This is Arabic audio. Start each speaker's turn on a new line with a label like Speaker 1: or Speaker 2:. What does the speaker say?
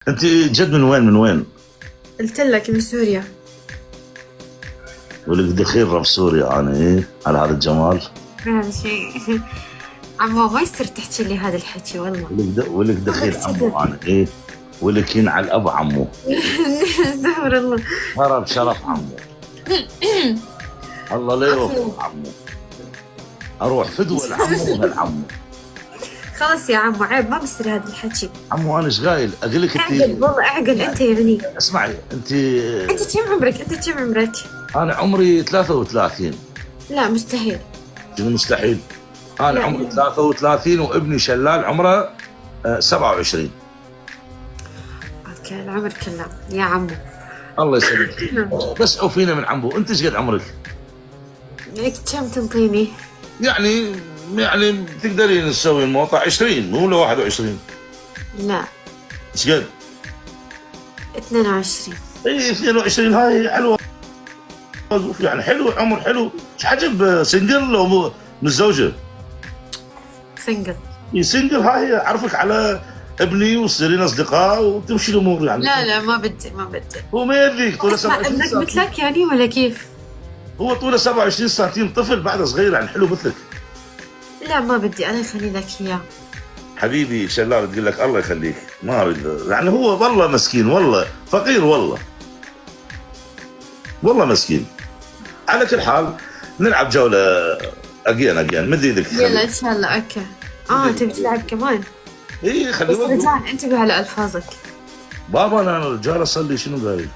Speaker 1: انت جد من وين
Speaker 2: قلت لك من سوريا.
Speaker 1: ولك دخيل رب سوريا انا ايه على هذا الجمال.
Speaker 2: هذا شيء عمو ما يصير تحكي لي هذا الحكي والله.
Speaker 1: ولك دخيل عمو انا ايه. ولك ينعل ابو عمو.
Speaker 2: استغفر الله.
Speaker 1: هرب شرف عمو. الله لا يوفق عمو. اروح فدوى العمو وهالعمو.
Speaker 2: خلاص يا عمو عيب ما بصير هذا الحكي.
Speaker 1: عمو انا ايش قايل اقول لك انت.
Speaker 2: اعقل والله اعقل انت يعني.
Speaker 1: اسمعي انت.
Speaker 2: انت كم عمرك؟ انت كم عمرك؟
Speaker 1: انا عمري 33.
Speaker 2: لا مستحيل.
Speaker 1: شنو مستحيل؟ انا
Speaker 2: لا.
Speaker 1: عمري 33 وابني شلال عمره 27.
Speaker 2: اوكي العمر كله يا عمو.
Speaker 1: الله يسلمك. بس عوفينا من عمو. انت ايش قد عمرك؟
Speaker 2: ليك كم تنطيني؟
Speaker 1: يعني تقدرين تسوي الموطع 20 مو ولا 21.
Speaker 2: لا
Speaker 1: ايش قد؟
Speaker 2: 22.
Speaker 1: اي 22 هاي حلوه. يعني حلو عمر حلو. ايش حجب سنجل لو متزوجه؟
Speaker 2: سنجل.
Speaker 1: اي سنجل هاي اعرفك على ابني وتصيرين اصدقاء وتمشي الامور يعني.
Speaker 2: لا ما بدي.
Speaker 1: هو ما يدريك طوله
Speaker 2: اسمع
Speaker 1: 27
Speaker 2: ابنك
Speaker 1: سنتين.
Speaker 2: مثلك يعني ولا كيف؟
Speaker 1: هو طوله 27 سنتين طفل بعده صغير يعني حلو مثلك.
Speaker 2: لا ما بدي انا اخلي لك اياه.
Speaker 1: حبيبي شلال تقول لك الله يخليك ما اريد يعني هو والله مسكين والله فقير والله مسكين. على كل حال نلعب جوله اجين مد ايدك.
Speaker 2: يلا ان شاء الله اوكي. تبي تلعب كمان؟
Speaker 1: اي خلي
Speaker 2: بس
Speaker 1: بالك.
Speaker 2: رجال انتبه على الفاظك.
Speaker 1: بابا انا رجال اصلي شنو قايل؟